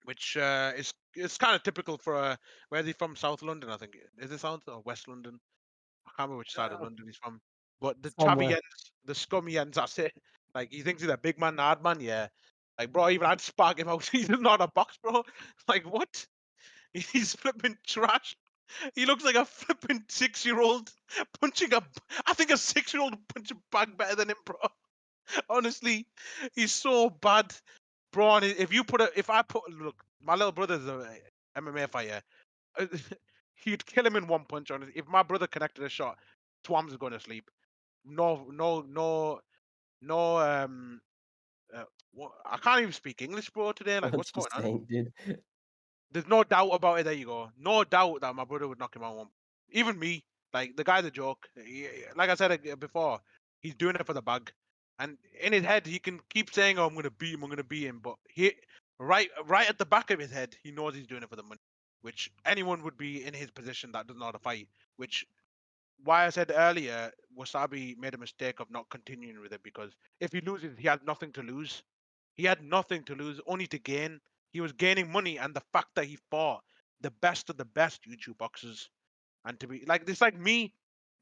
which is it's kind of typical for where is he from? South London, I think. Is it South or West London? I can't remember which side of London he's from. But the chavvy somewhere. ends, the scummy ends, that's it. Like he thinks he's a big man, hard man, yeah. Like bro, even I'd spark him out. He's not a box, bro. Like what? He's flipping trash. He looks like a flipping 6-year-old punching a. I think a 6-year-old punch a bag better than him, bro. Honestly, he's so bad, bro. And if I put, look, my little brother's a MMA fighter. He'd kill him in one punch. Honestly, if my brother connected a shot, Twams is going to sleep. No, no, no, no. I can't even speak English, bro, today. Like, What what's you going on? saying, dude? There's no doubt about it. There you go. No doubt that my brother would knock him out one. Even me. Like, the guy's a joke. Like I said before, he's doing it for the bag. And in his head, he can keep saying, "Oh, I'm gonna beat him. I'm gonna beat him." But right at the back of his head, he knows he's doing it for the money. Which anyone would be in his position that doesn't know how to fight. Which why I said earlier, Wasabi made a mistake of not continuing with it, because if he loses, he has nothing to lose. He had nothing to lose, only to gain. He was gaining money, and the fact that he fought the best of the best YouTube boxers, and to be like, it's like me.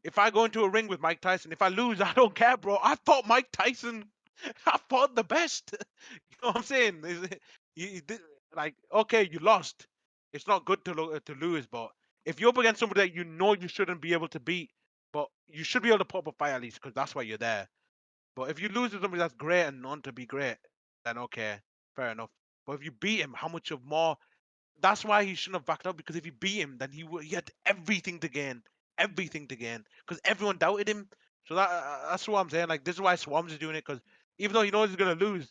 If I go into a ring with Mike Tyson, if I lose, I don't care, bro. I fought Mike Tyson. I fought the best. You know what I'm saying? Like, okay, you lost. It's not good to lose, but if you're up against somebody that you know you shouldn't be able to beat, but you should be able to put up a fight at least, because that's why you're there. But if you lose to somebody that's great and known to be great, then okay, fair enough. But if you beat him, how much of more? That's why he shouldn't have backed up, because if you beat him, then he had everything to gain, because everyone doubted him. So that's what I'm saying. Like, this is why Swarmz is doing it, because even though he knows he's gonna lose,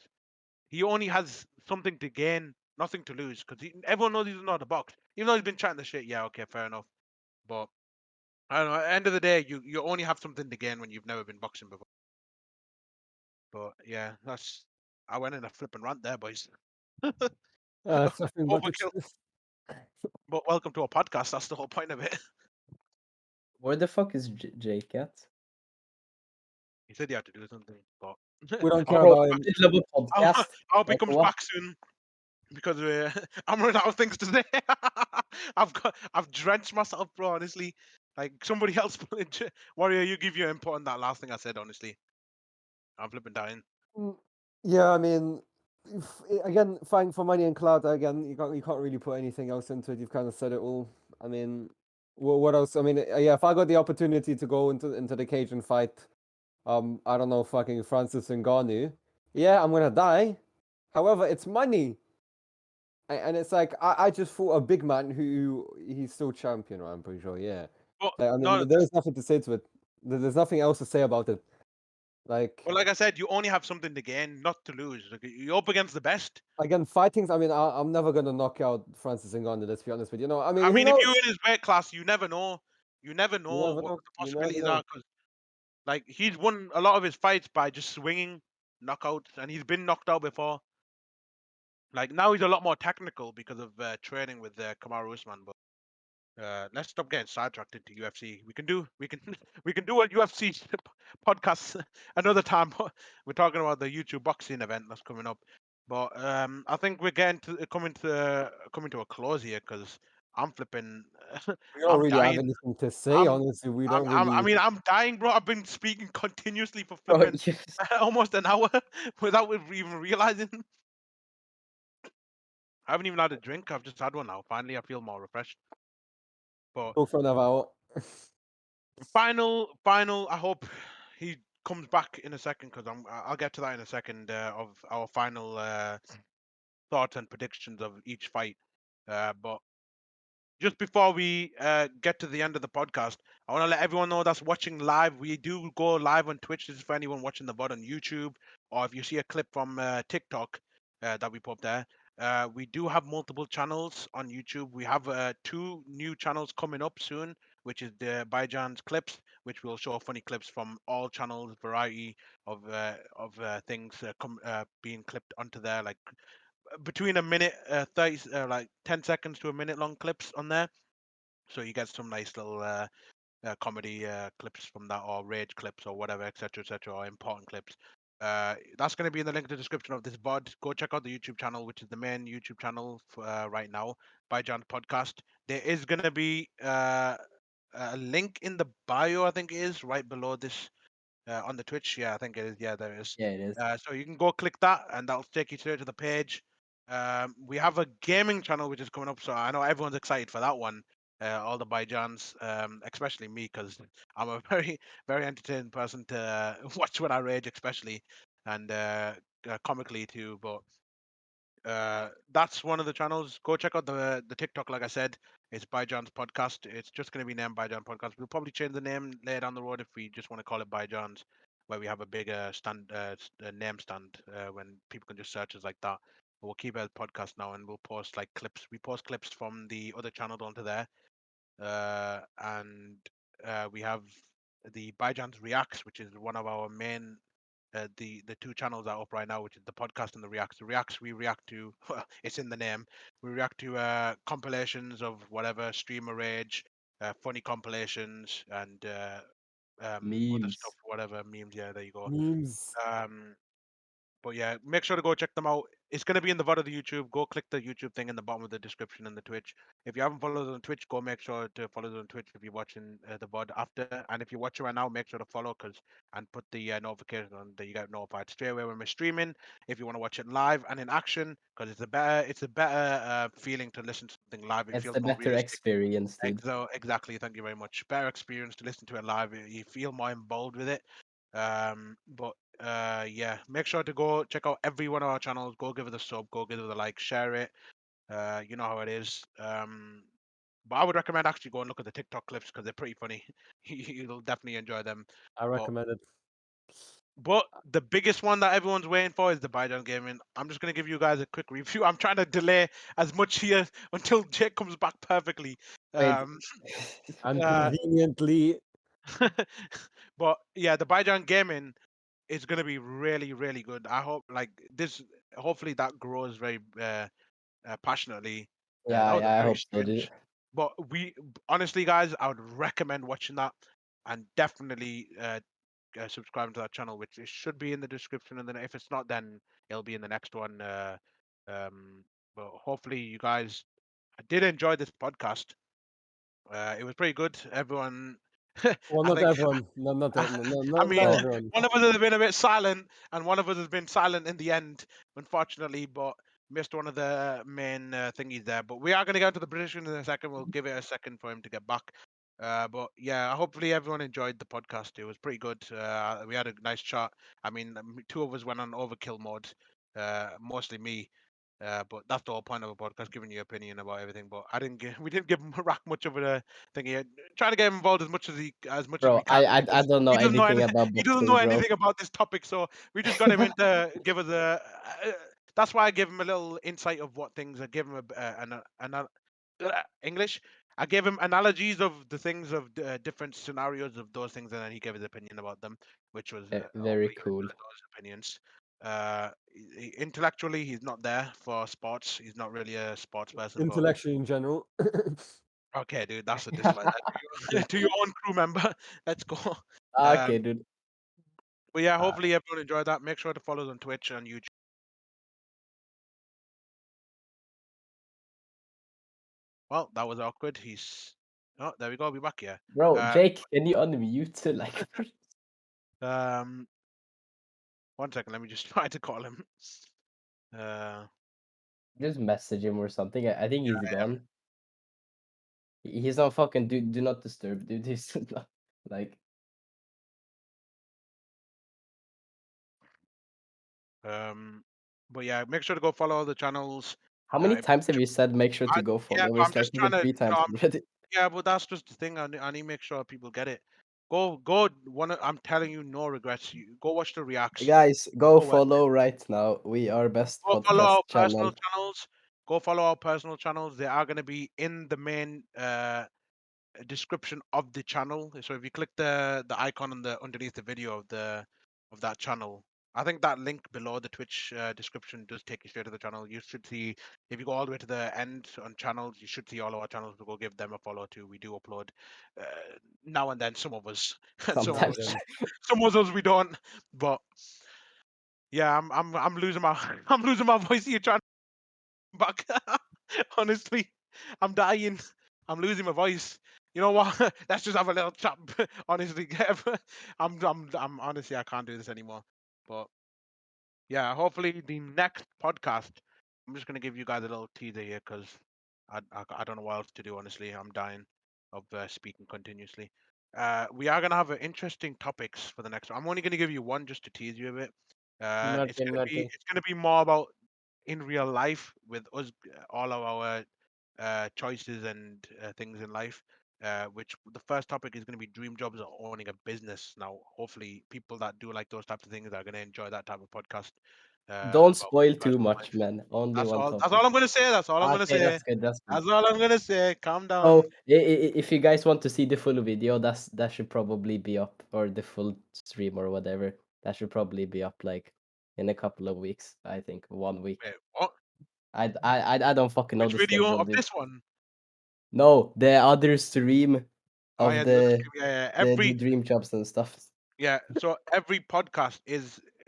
he only has something to gain, nothing to lose, because everyone knows he's not the box. Even though he's been chatting the shit, yeah, okay, fair enough. But I don't know. At the end of the day, you only have something to gain when you've never been boxing before. But yeah, I went in a flipping rant there, boys. It's nothing but the Overkill. truth. But welcome to a podcast. That's the whole point of it. Where the fuck is Jake at? He said he had to do something, but We don't I care hope Bro, about he him. middle of a comes back- podcast. I hope he Like comes what? back soon, because I'm running out of things to say. I've drenched myself, bro. Honestly, like, somebody else, Warrior, you give your input on that last thing I said. Honestly, I'm flipping dying. Yeah, I mean, again, fighting for money and clout. Again, you can't really put anything else into it. You've kind of said it all. I mean, what else? I mean, yeah, if I got the opportunity to go into the cage and fight, I don't know, fucking Francis Ngannou, yeah, I'm gonna die. However, it's money, and it's like I just fought a big man who he's still champion, right? I'm pretty sure. Yeah, But like, I mean, no, there's nothing to say to it. There's nothing else to say about it. Like, well, like I said, you only have something to gain, not to lose. Like, you're up against the best. again, fightings. I mean, I'm never gonna knock out Francis Ngannou. Let's be honest with you. I mean, I who mean, if knows? you're in his weight class, you never know. You never You know never what know. the You never possibilities know. are, because like, he's won a lot of his fights by just swinging knockouts, and he's been knocked out before. Like, now he's a lot more technical because of training with Kamaru Usman. But let's stop getting sidetracked into UFC. We can do we can do a UFC podcast another time. We're talking about the YouTube boxing event that's coming up. But I think we're getting to coming to a close here, because I'm flipping. We don't I'm really have dying. anything to say, I'm. honestly. We don't really. I mean, I'm dying, bro. I've been speaking continuously for Bro, flipping you, almost an hour without even realizing. I haven't even had a drink. I've just had one now. Finally, I feel more refreshed. But Go for another hour. final. I hope he comes back in a second, because I'll get to that in a second, of our final thoughts and predictions of each fight. But just before we get to the end of the podcast, I want to let everyone know that's watching live. We do go live on Twitch. This is for anyone watching the VOD on YouTube, or if you see a clip from TikTok that we put up there. We do have multiple channels on YouTube. We have 2 new channels coming up soon, which is the Bhai Jaans clips, which will show funny clips from all channels, variety of things being clipped onto there, like between a minute 30 like 10 seconds to a minute long clips on there, so you get some nice little comedy clips from that, or rage clips, or whatever, etc, or important clips. That's going to be in the link in the description of this bod. Go check out the YouTube channel, which is the main YouTube channel for, right now, Bhai Jaans podcast. There is going to be a link in the bio, I think it is, right below this on the Twitch. Yeah, I think it is. Yeah, there is. yeah, it is. So you can go click that, and that'll take you straight to the page. We have a gaming channel which is coming up, so I know everyone's excited for that one. All the Bhai Jaans, especially me, because I'm a very entertaining person to watch when I rage, especially, and comically too. But that's one of the channels. Go check out the TikTok. Like I said, it's Bhai Jaans podcast. It's just going to be named Bhai Jaans podcast. We'll probably change the name later down the road if we just want to call it Bhai Jaans. where we have a bigger name stand when people can just search us like that. But we'll keep it as podcast now, and we'll post like clips. We post clips from the other channel onto there, and we have the Bhai Jaans Reacts, which is one of our main the two channels are up right now, which is the podcast and the reacts. The reacts we react to, well, it's in the name. We react to compilations of whatever streamer rage, funny compilations, and other Memes. stuff, whatever memes. Yeah, there you go. Memes. But yeah, make sure to go check them out. It's going to be in the VOD of the YouTube. Go click the YouTube thing in the bottom of the description and the Twitch. If you haven't followed us on Twitch, go make sure to follow us on Twitch if you're watching the VOD after. And if you're watching right now, make sure to follow and put the notification on that you get notified straight away when we're streaming. If you want to watch it live and in action, because it's a better feeling to listen to something live. It It's feels the more better realistic. experience, dude. Exactly. Thank you very much. Better experience to listen to it live. You feel more involved with it. But yeah, make sure to go check out every one of our channels. Go give it a sub. Go give it a like. Share it. You know how it is. But I would recommend actually go and look at the TikTok clips because they're pretty funny. You'll definitely enjoy them. I recommend it. But the biggest one that everyone's waiting for is the Bhai Jaans Gaming. I'm just gonna give you guys a quick review. I'm trying to delay as much here until Jake comes back perfectly. Wait. Uh, Inconveniently. but yeah, the Bhai Jaans Gaming is gonna be really, really good. I hope like this. Hopefully that grows very passionately. Yeah, That was a I very hope so, dude. strange. But we honestly, guys, I would recommend watching that and definitely subscribing to that channel, which it should be in the description. And then if it's not, then it'll be in the next one. But hopefully, you guys did enjoy this podcast. It was pretty good. Everyone, Well, I not think. everyone. No, not, I no, mean, not Oh, everyone. one of us has been a bit silent, and one of us has been silent in the end, unfortunately. But missed one of the main thingies there. But we are going to go to the prediction in a second. We'll give it a second for him to get back. But yeah, hopefully everyone enjoyed the podcast. It was pretty good. We had a nice chat. I mean, two of us went on overkill mode, mostly me. But that's the whole point of a podcast, giving your opinion about everything. But we didn't give him Rack much of a thing here. Trying to get him involved as much as we bro, can I because don't know he doesn't know anything anything. about He doesn't know boxing, bro. anything about this topic, so we just got him in to give us a. That's why I give him a little insight of what things. I give him English. I gave him analogies of the things of different scenarios of those things, and then he gave his opinion about them, which was Very hopefully cool. those opinions. Intellectually, he's not there for sports. He's not really a sports person, but Intellectually in general. okay, dude, that's a dislike to your own crew member. Let's go. Okay, Um, dude. but yeah, Uh, hopefully everyone enjoyed that. Make sure to follow us on Twitch and YouTube. Well, that was awkward. Oh, there we go. We're back here. Bro, Jake, can you unmute like Um, 1 second. Let me just try to call him. Uh, just message him or something? I think yeah, he's gone. He's on fucking do not disturb, dude. He's not, like but yeah, make sure to go follow all the channels. how many If times have you said make sure to go yeah, follow? but I'm It's like just trying fucking to. 3 times already. Yeah, but that's just the thing. I need to make sure people get it. Go. I'm telling you, no regrets. You go watch the reacts. Guys, go So follow right now. We are best go follow podcast our personal channel. channels. Go follow our personal channels. They are going to be in the main description of the channel. So if you click the icon on the underneath the video of that channel, I think that link below the Twitch description does take you straight to the channel. You should see if you go all the way to the end on channels, you should see all of our channels. We'll go give them a follow too. We do upload uh, now and then. Some of us, Sometimes. some of us we don't. But yeah, I'm losing my I'm losing my voice here trying back. Honestly, I'm dying. I'm losing my voice. You know what? Let's just have a little chat. Honestly, I'm honestly I can't do this anymore. But yeah, hopefully the next podcast, I'm just gonna give you guys a little teaser here because I don't know what else to do. Honestly, I'm dying of speaking continuously. We are gonna have interesting topics for the next one. I'm only gonna give you one just to tease you a bit. Nothing. It's gonna be more about in real life with us, all of our choices and things in life. which the first topic is going to be dream jobs or owning a business. Now, hopefully, people that do like those types of things are going to enjoy that type of podcast. Don't About spoil too personal much, life. man. Only That's one all. That's topic. all I'm going to say. That's all I'm going to Okay, say. that's good. That's good. That's all I'm going to say. Calm Oh, down. if you guys want to see the full video, that should probably be up, or the full stream or whatever. That should probably be up like in a couple of weeks. I think 1 week. Wait, what? I don't fucking know Which the video schedule, of dude. this one? No, the other stream Oh of yeah, the every dream jobs and stuff. yeah. So every podcast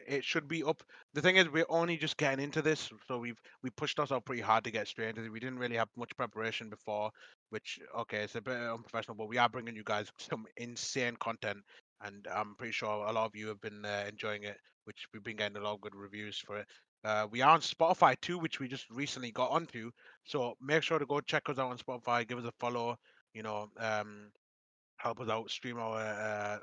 it should be up. The thing is, we're only just getting into this, so we pushed ourselves pretty hard to get straight into it. We didn't really have much preparation before, which okay, it's a bit unprofessional, but we are bringing you guys some insane content, and I'm pretty sure a lot of you have been enjoying it, which we've been getting a lot of good reviews for it. We are on Spotify too, which we just recently got onto. So make sure to go check us out on Spotify, give us a follow. You know, help us out, stream our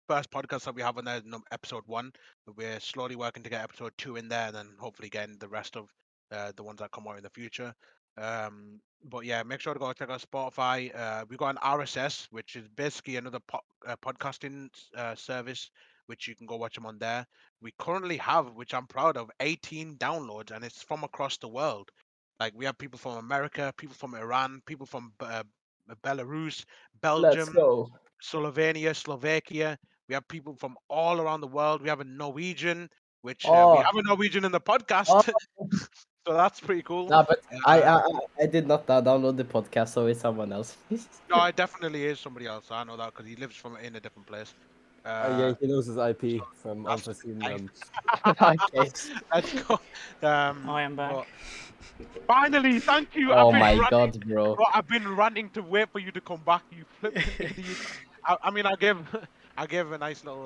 first podcast that we have on there, episode 1. We're slowly working to get episode 2 in there, and then hopefully getting the rest of the ones that come out in the future. But yeah, make sure to go check out Spotify. We've got an RSS, which is basically another podcasting service, which you can go watch them on there. We currently have, which I'm proud of, 18 downloads, and it's from across the world. Like we have people from America, people from Iran, people from Belarus, Let's Belgium, go. Slovenia, Slovakia. We have people from all around the world. We have a Norwegian, which we Oh, have a Norwegian in the oh, podcast, so that's pretty cool. nah, but Uh, I did not download the podcast, so it's someone else. no, it definitely is somebody else. I know that because he lives from in a different place. Yeah, he knows his So IP from that's unforeseen nice. Okay. Let's go. I am back. But finally, thank you. Oh my god, bro. Bro, I've been ranting to wait for you to come back. You flipping idiot. I mean, I gave I gave a nice little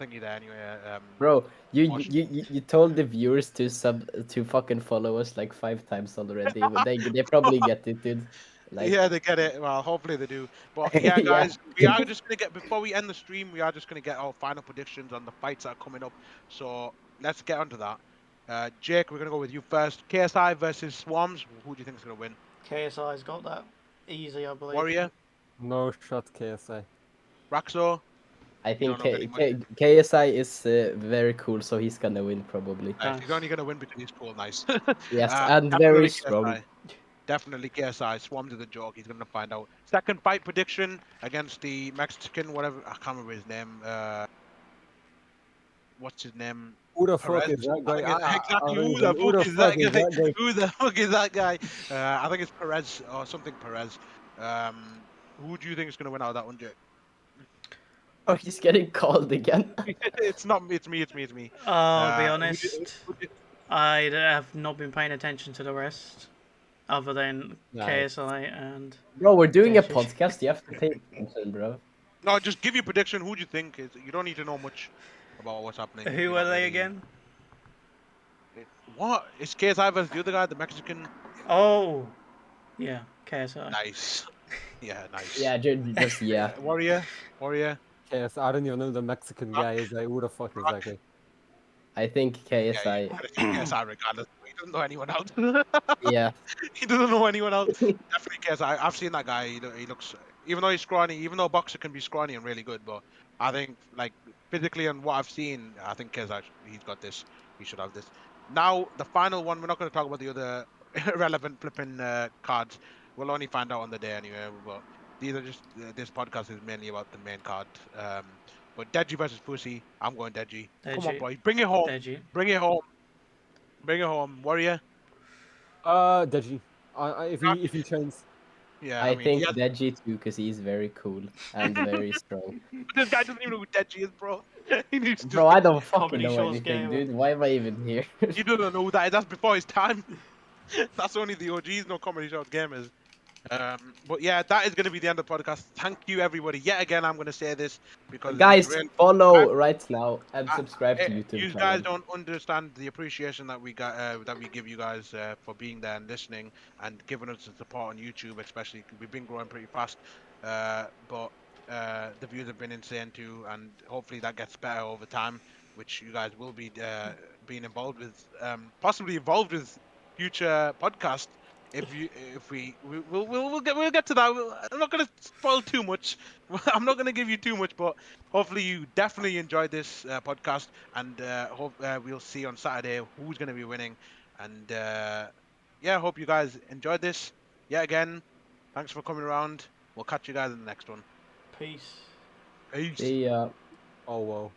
thingy there anyway. Bro, you, Watch. you you you told the viewers to fucking follow us like 5 times already. They probably get it, dude. Like, Yeah, they get it. Well, hopefully they do. But yeah, yeah. guys, we are just gonna get before we end the stream. We are just gonna get our final predictions on the fights that are coming up. So let's get onto that. Jake, we're gonna go with you first. KSI versus Swarmz. Who do you think is gonna win? KSI's got that easy, I believe. Warrior, No shot, KSI. Raxo. I You think don't know very much. KSI is very cool, so he's gonna win probably. Nice. He's only gonna win because he's cool. Nice. Yes, and very Definitely strong. KSI. Definitely KSI. Swarmz is a joke. He's gonna find out. Second fight prediction against the Mexican, whatever. I can't remember his name. What's his name? Who the fuck Perez. is that I guy? think it's exactly who Who the fuck is that is guy? that guy? Who the fuck is that guy? I think it's Perez or something Perez. Who do you think is gonna win out of that one, Jake? Oh, he's getting called again. It's not me. It's me. It's me. It's me. I'll be Who honest, I have not been paying attention to the rest, other than Nice. KSI and... Bro, we're doing a DEJI. podcast. You have to pay attention, bro. No, just give your prediction. Who do you think is? You don't need to know much about what's happening. if Who you're are not they really- again? What? It's KSI versus the other guy, the Mexican. Oh, yeah, KSI. Nice. Yeah, nice. Yeah, just yeah. Warrior. KSI. I don't even know who the Mexican guy is. Like, who the fuck is that guy? I think Yeah, KSI. you gotta think KSI regardless. He doesn't know anyone else. Yeah. He doesn't know anyone else. Definitely KSI. I've seen that guy. He looks, even though he's scrawny, even though a boxer can be scrawny and really good, but I think like physically and what I've seen, I think KSI he's got this. He should have this. Now the final one. We're not going to talk about the other irrelevant flipping cards. We'll only find out on the day anyway. But these are just this podcast is mainly about the main card. But DEJI versus FOUSEY. I'm going DEJI. Come on, DEJI. boy. Bring it home. DEJI. Bring it home. Bring it home. Warrior. DEJI. If he trains. Yeah, I mean, think he has- DEJI too, because he's very cool and very strong. this guy doesn't even know who DEJI is, bro. He needs to Bro, I don't fucking Comedy know shows anything, gamer. dude. Why am I even here? He doesn't know who that is. That's before his time. That's only the OGs, no comedy show gamers. But yeah, that is going to be the end of the podcast. Thank you, everybody. Yet again, I'm going to say this because Guys, it's really- follow right now and I- subscribe to eh, YouTube. You channel. guys don't understand the appreciation that we got, that we give you guys for being there and listening and giving us the support on YouTube, especially. We've been growing pretty fast, but the views have been insane too, and hopefully that gets better over time, which you guys will be being involved with, possibly involved with future podcasts. we'll get to that. I'm not gonna spoil too much. I'm not gonna give you too much, but hopefully you definitely enjoyed this podcast, and hope we'll see on Saturday who's gonna be winning. And yeah, hope you guys enjoyed this. Yeah, again, thanks for coming around. We'll catch you guys in the next one. Peace. Peace. See ya. Oh, whoa.